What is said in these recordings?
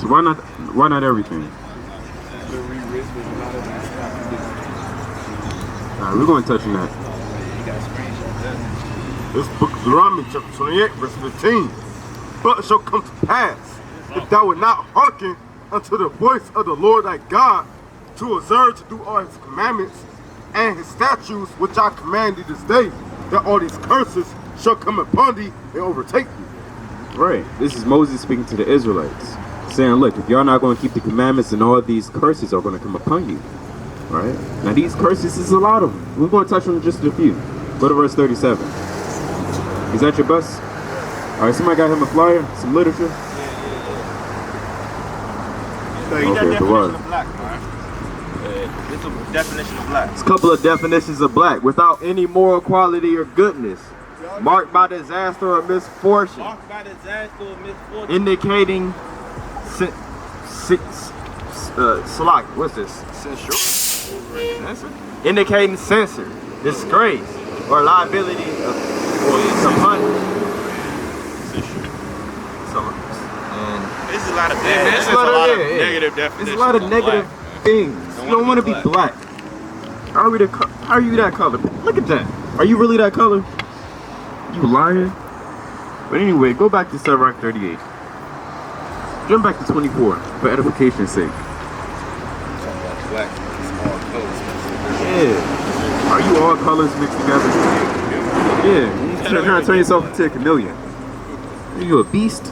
So why not everything? Alright, we're going to touch on that. This book of Deuteronomy chapter 28 verse 15. But it shall come to pass, if thou wilt not hearken unto the voice of the Lord thy God, to observe to do all his commandments and his statutes which I command thee this day, that all these curses shall come upon thee and overtake thee. Right. This is Moses speaking to the Israelites, saying, look, if y'all not going to keep the commandments, then all these curses are going to come upon you. Right? Now these curses is a lot of them. We're going to touch on just a few. Go to verse 37. Is that your bus? Alright, somebody got him a flyer? Some literature? So Okay, the definition of black, man. It's a definition of black. It's a couple of definitions of black. Without any moral quality or goodness. Marked by disaster or misfortune. Marked by disaster or misfortune. Indicating what's this? Censure? Indicating censure, disgrace, or liability of to punish. And There's a lot of negative definitions. There's a lot of negative things. You don't want to be black. How are you that color? Look at that. Are you really that color? You lying? But anyway, go back to Sirach 38. Jump back to 24 for edification's sake. Yeah. Are you all colors mixed together? Yeah. You're trying to turn yourself into a chameleon. Are you a beast?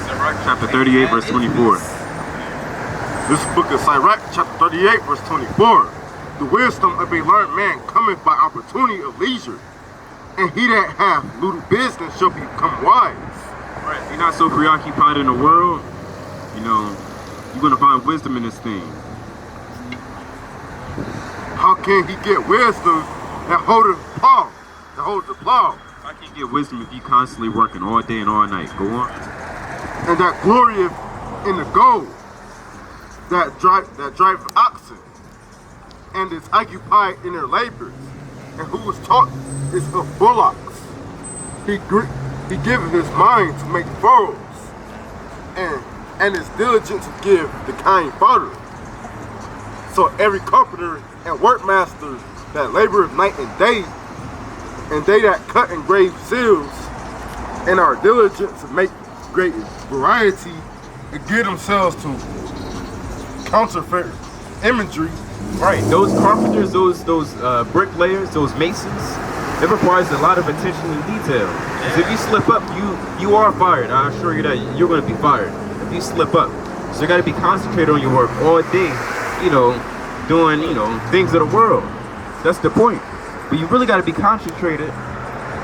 Sirach chapter 38 verse 24. This book of Sirach chapter 38 verse 24. The wisdom of a learned man cometh by opportunity of leisure, and he that hath little business shall become wise. Right. You're not so preoccupied in the world, you know, you're going to find wisdom in this thing. How can he get wisdom that holdeth the plow? That holds the plow? I can get wisdom if you constantly working all day and all night. Go on. And that glorieth in the gold that drive oxen, and is occupied in their labors, and who was taught is of bullocks. He giveth his mind to make furrows, and is diligent to give the kind fodder. So every carpenter and workmaster that laboreth night and day, and they that cut and grave seals, and are diligent to make great variety, and give themselves to counterfeit imagery. Right, those carpenters, those bricklayers, those masons, it requires a lot of attention and detail. Because if you slip up, you are fired. I assure you that you're going to be fired if you slip up. So you got to be concentrated on your work all day, you know, doing, you know, things of the world. That's the point. But you really got to be concentrated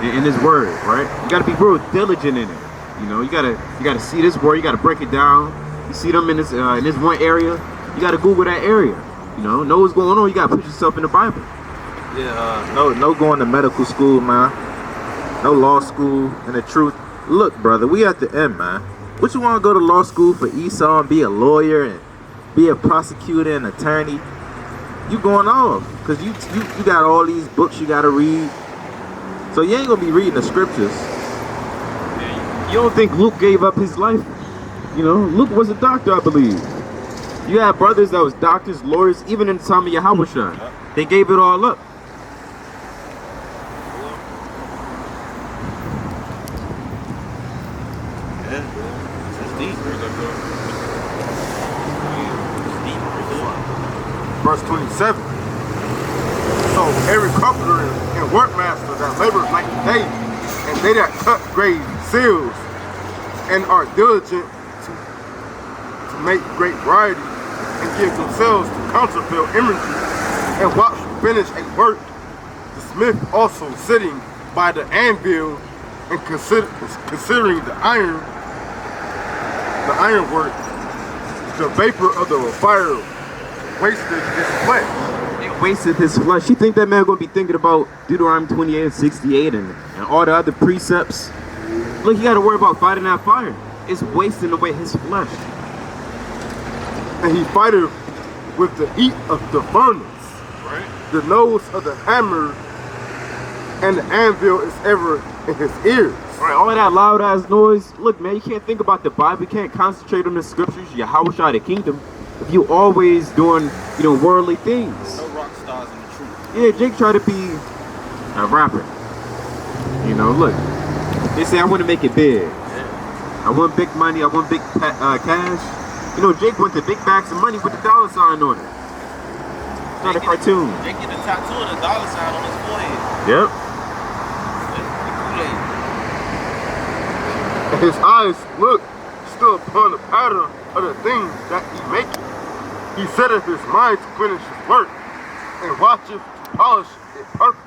in this word, right? You got to be real diligent in it. You know, you gotta see this word. You got to break it down. You see them in this one area. You got to Google that area. You know what's going on. You got to put yourself in the Bible. Yeah, no going to medical school, man. No law school. And the truth, look, brother, we at the end, man. What you want to go to law school for Esau and be a lawyer and be a prosecutor and attorney? You going off because you got all these books you got to read. So you ain't gonna be reading the scriptures. You don't think Luke gave up his life? You know, Luke was a doctor, I believe. You had brothers that was doctors, lawyers, even in the time of Yahushua. They gave it all up. Verse 27. So every carpenter and workmaster that labors night and day, and they that cut grave seals, and are diligent to make great variety, and give themselves to counterfeit imagery, and watch to finish a work, the smith also sitting by the anvil, and considering the ironwork, the vapor of the fire wasted his flesh. It wasted his flesh. You think that man gonna be thinking about Deuteronomy 28 and 68 and all the other precepts? Look, you gotta worry about fighting that fire. It's wasting away his flesh. And he fighteth with the heat of the furnace, right? The nose of the hammer, and the anvil is ever in his ears. Right, all that loud ass noise. Look, man, you can't think about the Bible. You can't concentrate on the scriptures. Yahweh the kingdom. If you always doing, worldly things. No rock stars in the truth. Yeah, Jake tried to be a rapper. Look, they say I want to make it big. I want big money. I want big cash. Jake went to big bags of money with the dollar sign on it. It's not a cartoon. Jake get a tattoo and a dollar sign on his forehead. Yep. And his eyes look still upon the pattern of the things that he maketh. He setteth his mind to finish his work, and watcheth to polish it perfectly.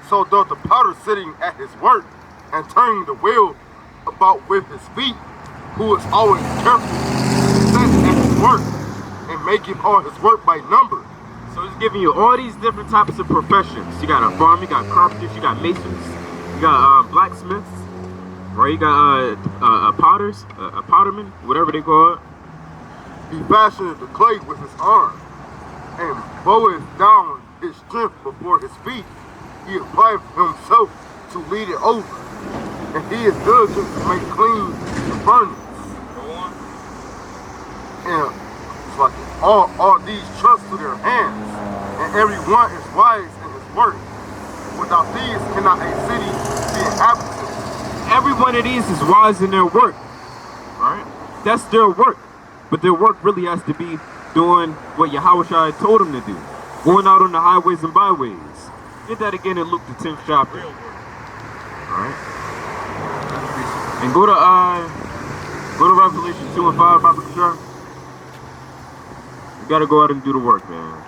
So doth the potter sitting at his work, and turning the wheel about with his feet, who is always careful to set at his work, and maketh all his work by number. So he's giving you all these different types of professions. You got a farmer, you got carpenters, you got masons, you got blacksmiths, right? You got potters, a potterman, whatever they call it. He fashioneth the clay with his arm, and boweth down his strength before his feet. He applieth himself to lead it over, and he is diligent to make clean the furnace. And it's like all these trust to their hands, and every one is wise in his work. Without these cannot a city be inhabited. Every one of these is wise in their work, right? That's their work. But their work really has to be doing what Yahweh told them to do. Going out on the highways and byways. Get that again in Luke the 10th chapter. Alright? And go to Revelation 2 and 5, Papa Kashar. You gotta go out and do the work, man.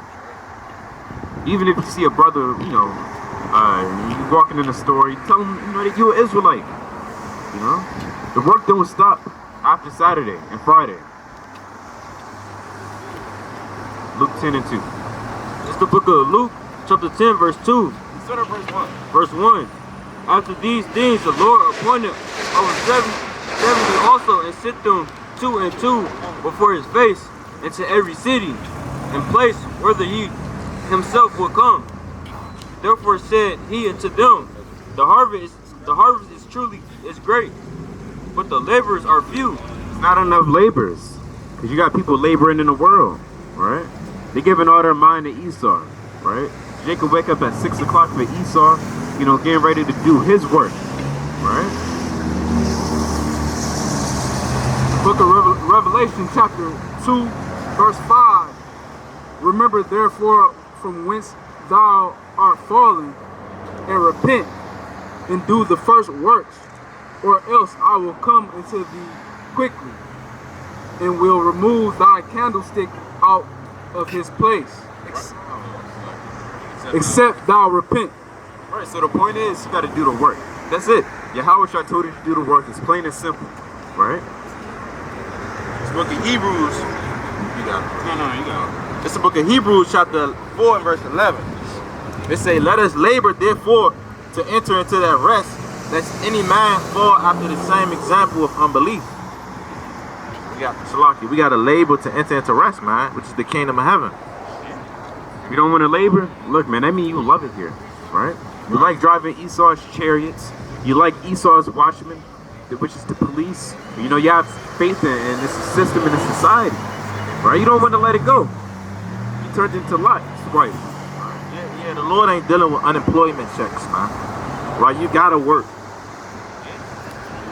Even if you see a brother, you walking in the store, you tell him, that you're an Israelite. The work don't stop after Saturday and Friday. Luke 10 and 2. It's the book of Luke, chapter 10, verse 2. Start at verse 1. Verse 1. After these things, the Lord appointed over 70 also, and sent them 2 and 2 before his face into every city and place whither he himself will come. Therefore said he unto them, the harvest is truly great, but the laborers are few. It's not enough laborers, because you got people laboring in the world, right? They're giving all their mind to Esau, right? Jacob wake up at 6 o'clock for Esau, getting ready to do his work, right? Book of Revelation, chapter 2, verse 5. Remember therefore from whence thou art fallen, and repent, and do the first works, or else I will come unto thee quickly, and will remove thy candlestick out of his place, except thou repent. Right, so the point is, you got to do the work. That's it. Yahweh told you to do the work. It's plain and simple, right? It's the book of Hebrews. You got it. No, you got it. It's the book of Hebrews, chapter 4 and verse 11. It say, let us labor, therefore, to enter into that rest, lest any man fall after the same example of unbelief. We got to labor to enter into rest, man, which is the kingdom of heaven. If you don't want to labor, look, man, that means you love it here, right? You like driving Esau's chariots. You like Esau's watchmen, which is the police. You have faith in this system and this society, right? You don't want to let it go. You turned into life, right? Yeah, the Lord ain't dealing with unemployment checks, man. Right? You gotta work.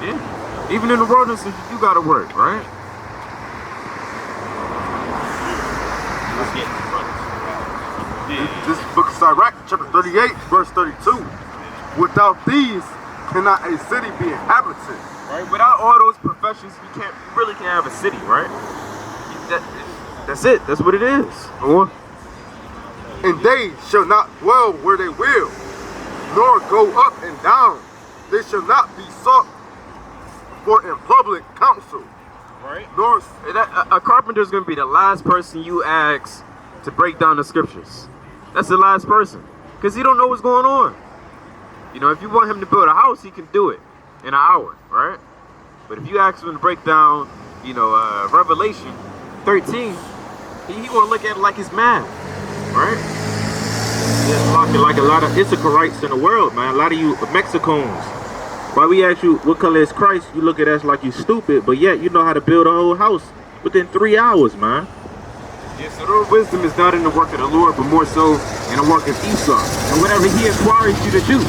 Yeah. Even in the wilderness, you gotta work, right? This book of Sirach, chapter 38, verse 32. Without these cannot a city be inhabited. Right? Without all those professions, you really can't have a city, right? That's it. That's what it is. Go on. And they shall not dwell where they will, nor go up and down. They shall not be sought for in public counsel. Right? Nor A carpenter is going to be the last person you ask to break down the scriptures. That's the last person, because he don't know what's going on. If you want him to build a house, he can do it in an hour, right? But if you ask him to break down, Revelation 13, he gonna look at it like it's math, right? Like a lot of Issacharites in the world, man. A lot of you Mexicans. Why we ask you what color is Christ, you look at us like you stupid, but yet you know how to build a whole house within 3 hours, man. Yeah, so their wisdom is not in the work of the Lord, but more so in the work of Esau. And whatever he requires you to do.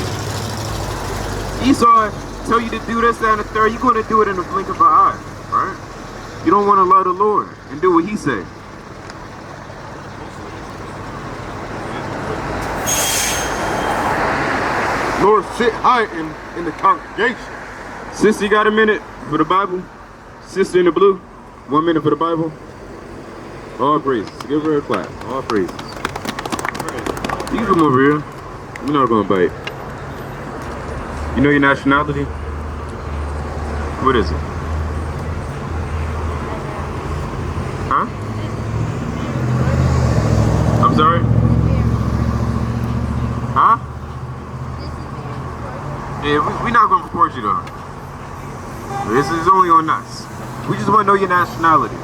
Esau tell you to do this, that, and the third, you're going to do it in the blink of an eye, right? You don't want to love the Lord and do what he said. Lord, sit high in the congregation. Sister, you got a minute for the Bible? Sister in the blue, 1 minute for the Bible. All praises. Give her a clap. All praises. You can come over here. You're not gonna bite. You know your nationality? What is it? Huh? I'm sorry? Huh? Yeah, we're not gonna report you though. This is only on us. We just want to know your nationality.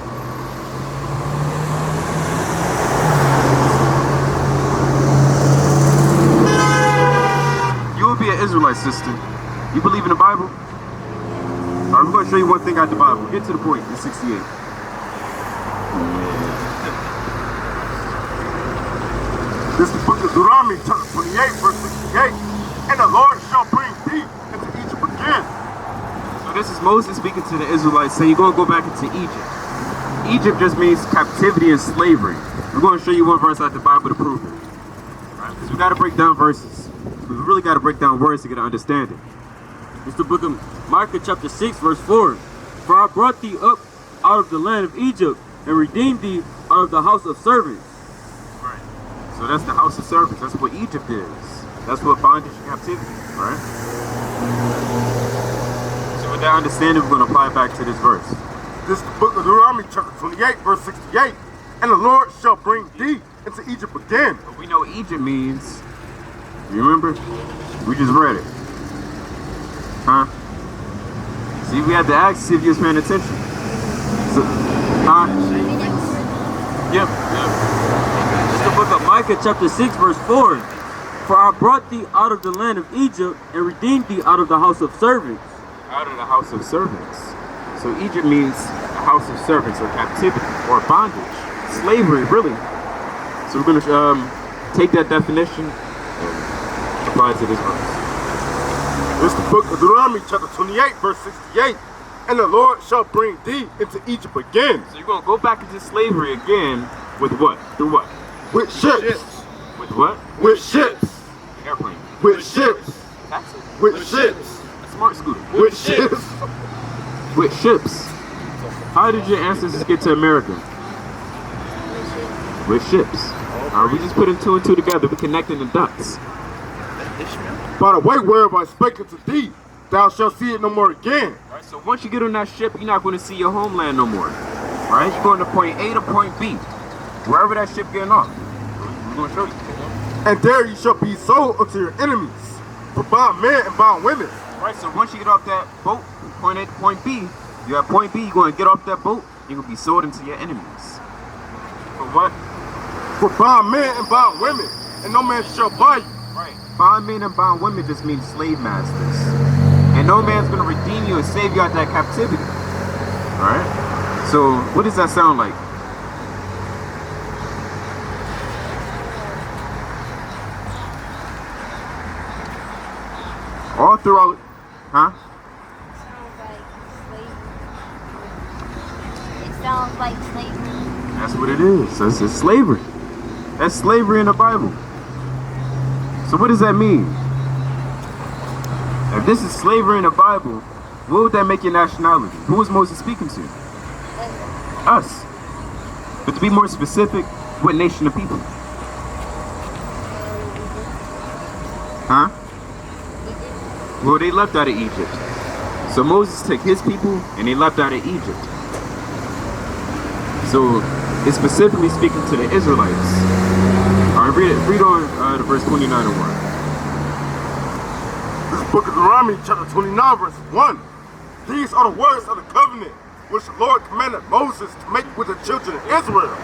You will be an Israelite, sister. You believe in the Bible? Alright, we're going to show you one thing out the Bible. Get to the point. It's 68. This is the book of Deuteronomy, chapter 28, verse 68. And the Lord shall bring thee into Egypt again. So this is Moses speaking to the Israelites saying you're going to go back into Egypt. Egypt just means captivity and slavery. We're going to show you one verse out the Bible to prove it. Right? Because we got to break down verses. We really got to break down words to get an understanding. It's the book of Micah chapter 6 verse 4. For I brought thee up out of the land of Egypt and redeemed thee out of the house of servants. Right. So that's the house of servants. That's what Egypt is. That's what bondage and captivity is, right? So with that understanding, we're going to apply it back to this verse. This is the book of Deuteronomy, chapter 28, verse 68. And the Lord shall bring thee into Egypt again. But we know what Egypt means. You remember? We just read it. Huh? See, we had to ask see if you was paying attention. So, huh? Yep. It's the book of Micah chapter 6 verse 4. For I brought thee out of the land of Egypt and redeemed thee out of the house of servants. Out of the house of servants. So Egypt means a house of servants or captivity or bondage. Slavery, really. So we're going to take that definition and apply it to this verse. This is the book of Deuteronomy, chapter 28, verse 68. And the Lord shall bring thee into Egypt again. So you're going to go back into slavery again with what? Through what? With ships. With what? With ships. Airplane. With ships. Taxi. With ships. A smart scooter. With ships. With ships. How did your ancestors get to America? With ships. We just putting two and two together. We're connecting the dots. By the way whereof I spake unto thee, thou shalt see it no more again. Right, so once you get on that ship, you're not going to see your homeland no more. Right? You're going to point A to point B. Wherever that ship getting off. We're going to show you. And there you shall be sold unto your enemies, for bond men and bond women. Right, so once you get off that boat, point A to point B, you're at point B, you're going to get off that boat, you're going to be sold into your enemies. For what? For bond men and bond women, and no man shall buy you. Right. Bond men and bond women just means slave masters. And no man's going to redeem you and save you out that captivity. Alright? So, what does that sound like? All throughout, huh? Sounds like slavery. That's what it is. It's slavery. That's slavery in the Bible. So what does that mean? If this is slavery in the Bible, what would that make your nationality? Who was Moses speaking to? Us. But to be more specific, what nation of people? Huh? Well, they left out of Egypt. So Moses took his people and they left out of Egypt. So it's specifically speaking to the Israelites. All right, read on to verse 29 and 1. This is the book of Deuteronomy, chapter 29, verse 1. These are the words of the covenant which the Lord commanded Moses to make with the children of Israel.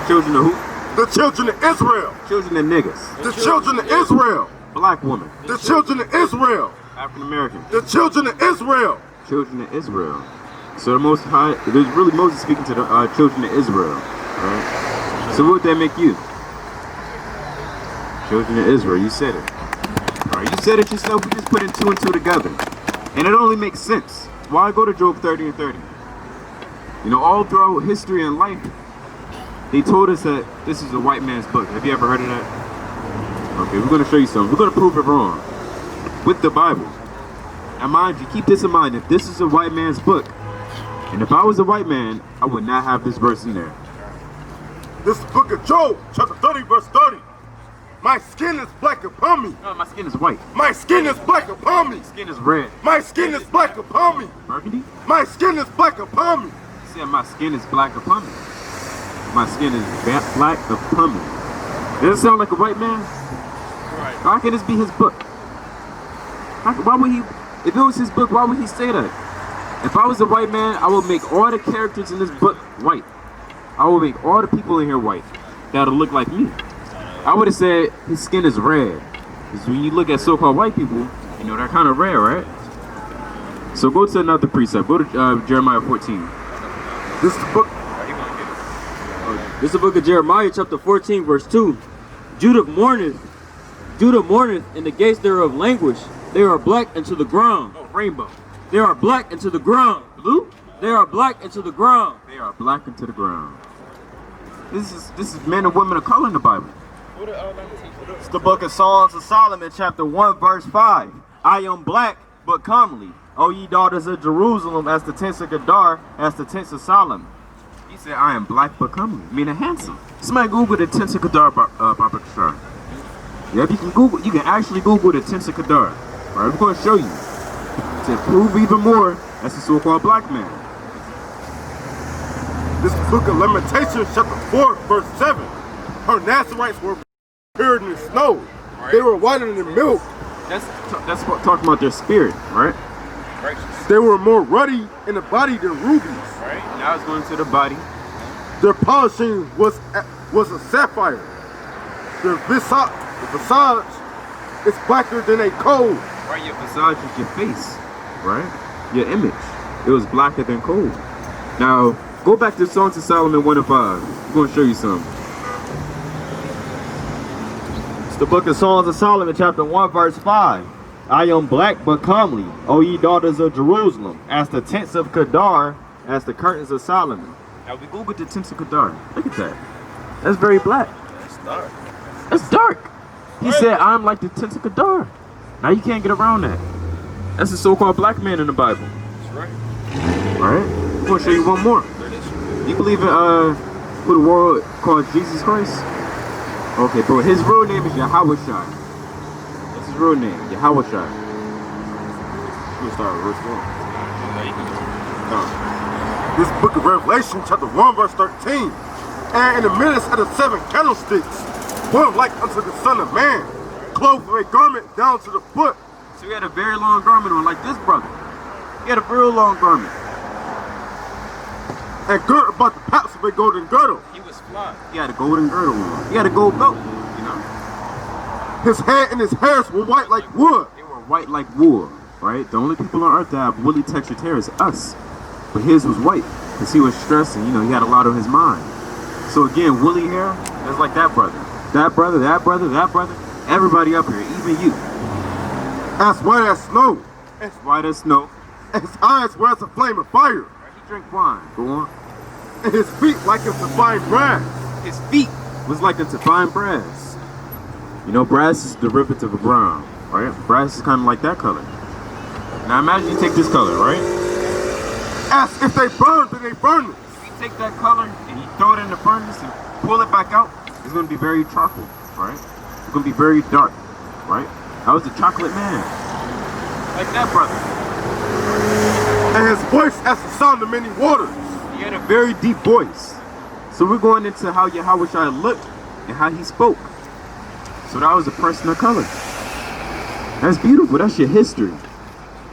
Children of who? The children of Israel. Children of niggas. The children of Israel. Black woman. The children of Israel. African American. The children of Israel. Children of Israel. So the Most High, there's really Moses speaking to the children of Israel. Right? So what would that make you? Children of Israel. You said it. All right, you said it yourself. We just put in 2 and 2 together, and it only makes sense. Why go to Job 30 and 30? You know, all throughout history and life, they told us that this is a white man's book. Have you ever heard of that? Okay, we're going to show you something. We're going to prove it wrong with the Bible. Now, mind you, keep this in mind. If this is a white man's book, and if I was a white man, I would not have this verse in there. This is the book of Job, chapter 30, verse 30. My skin is black upon me. No, my skin is white. My skin is black upon me. My skin is red. My skin is black upon me. Burgundy? My skin is black upon me. You said my skin is black upon me. My skin is black upon me. Does it sound like a white man? Right. How can this be his book? Why would he, if it was his book, why would he say that? If I was a white man, I would make all the characters in this book white. I would make all the people in here white that'll look like me. I would have said his skin is red. Because when you look at so-called white people, you know, they're kind of rare, right? So go to another precept. Go to Jeremiah 14. This is the book. This is the book of Jeremiah, chapter 14, verse 2. Judah mourneth in the gates thereof languish. They are black into the ground. Oh, rainbow. They are black into the ground. Blue? They are black into the ground. They are black into the ground. This is men and women of color in the Bible. It's the book of Songs of Solomon, chapter 1, verse 5. I am black, but comely. O ye daughters of Jerusalem, as the tents of Kedar, as the tents of Solomon. He said, I am black but comely, meaning handsome. Somebody Google the tents of Kedar, Papa Kashar. Yeah, if you can Google, you can actually Google the tents of Kedar. All right, we're going to show you. To prove even more, that's the so-called black man. This is the book of Lamentations, chapter 4, verse 7. Her Nazarites were prepared in the snow. They were whiter than milk. That's talking about their spirit, right? They were more ruddy in the body than rubies. Right. Now it's going to the body. Their polishing was a sapphire. Their visage is blacker than a coal. Right, your visage is your face, right? Your image. It was blacker than coal. Now, go back to Songs of Solomon 1 and 5. I'm going to show you something. It's the book of Songs of Solomon, chapter 1, verse 5. I am black but comely, O ye daughters of Jerusalem, as the tents of Kedar, as the curtains of Solomon. Now we Googled the tents of Kedar. Look at that. That's very black. That's dark. That's dark. He said, I'm like the tents of Kedar. Now you can't get around that. That's the so-called black man in the Bible. That's right. Right? I'm going to show you one more. You believe in who the world calls Jesus Christ? Okay, bro. His real name is Yahweh Shai. That's his real name, Yahweh Shai. We'll start with verse 1. This book of Revelation, chapter 1, verse 13. And in the midst of the 7 candlesticks, one like unto the Son of Man, clothed with a garment down to the foot. So he had a very long garment on, like this brother. He had a real long garment. And girt about the paps of a golden girdle. He was fly. He had a golden girdle on. He had a gold belt, you know. His head and his hairs were white like wood. They were white like wool, right? The only people on earth that have woolly textured hair is us. But his was white, because he was stressing, you know, he had a lot on his mind. So again, woolly hair, that's like that brother. That brother, that brother, that brother. Everybody up here, even you. As white as snow. As white as snow. And his eyes were as a flame of fire. He drank wine. Go on. And his feet like unto fine brass. His feet was like unto fine brass. You know, brass is derivative of brown, right? Brass is kind of like that color. Now imagine you take this color, right? As if they burned in a furnace. If you take that color and you throw it in the furnace and pull it back out, it's going to be very charcoal, right? It's going to be very dark, right? That was the chocolate man. Like that brother. And his voice as the sound of many waters. He had a very deep voice. So we're going into how Yahweh Shai looked and how he spoke. So that was a person of color. That's beautiful. That's your history,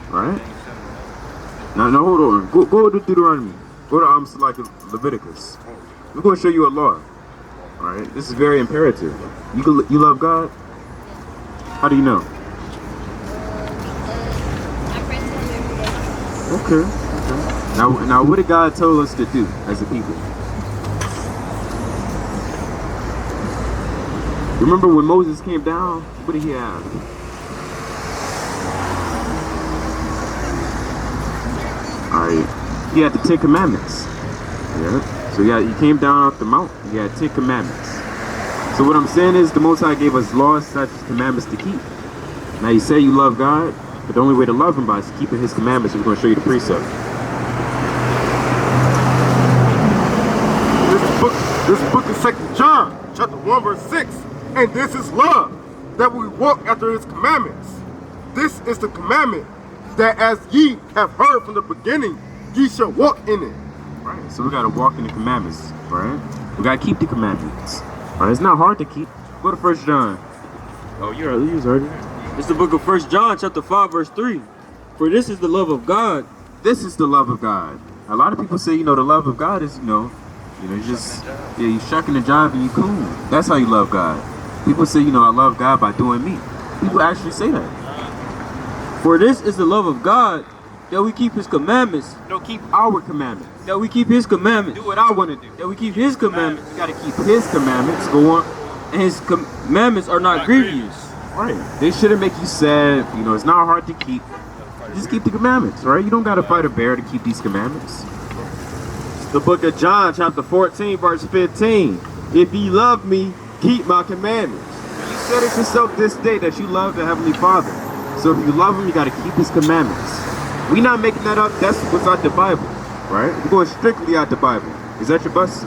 right? Now hold on. Go to Deuteronomy. Go to like Leviticus. We're going to show you a law. All right, this is very imperative. You love God? How do you know? I pray to him every day. Okay. Now, what did God tell us to do as a people? Remember when Moses came down? What did he have? All right. He had the 10 Commandments. Yeah. So he came down off the mount. He had 10 Commandments. So what I'm saying is the Most High gave us laws, statutes, commandments to keep. Now you say you love God, but the only way to love Him by is keeping His commandments. We're going to show you the precept. This book is 2 John, chapter 1, verse 6. And this is love, that we walk after His commandments. This is the commandment, that as ye have heard from the beginning, ye shall walk in it. Right. So we got to walk in the commandments, right? We got to keep the commandments. Right? It's not hard to keep. Go to 1 John. Oh, you heard it. It's the book of 1 John, chapter 5, verse 3. For this is the love of God. This is the love of God. A lot of people say, the love of God is, you shucking and jiving, you cool. That's how you love God. People say, I love God by doing me. People actually say that. For this is the love of God, that we keep His commandments. Don't keep our commandments. That we keep His commandments. Do what I want to do. That we keep His commandments. We got to keep His commandments. Go on. And His commandments are not grievous. Right. They shouldn't make you sad. It's not hard to keep. Just keep the commandments, right? You don't got to fight a bear to keep these commandments. The book of John, chapter 14, verse 15. If ye love me, keep my commandments. You said it yourself this day that you love the Heavenly Father. So if you love Him, you got to keep His commandments. We not making that up. That's what's out the Bible, right? We're going strictly out the Bible. Is that your bus?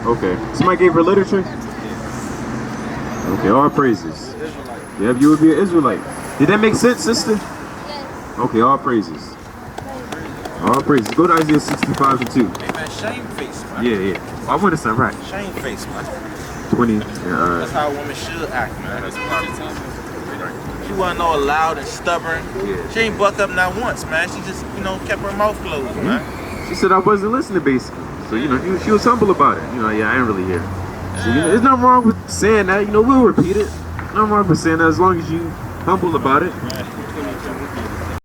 Okay. Somebody gave her literature? Okay, all praises. Yeah, you would be an Israelite. Did that make sense, sister? Yes. Okay, all praises. All praises. Go to Isaiah 65 and 2. Hey man, shame face, man. Yeah. I want to sound right. Shame face, man. 20. That's how a woman should act, man. She wasn't all loud and stubborn. Yeah. She ain't buck up not once, man. She just, kept her mouth closed, man. She said I wasn't listening, basically. So, she was humble about it. I ain't really here. So, there's nothing wrong with saying that. We'll repeat it. Nothing wrong with saying that as long as you humble about it.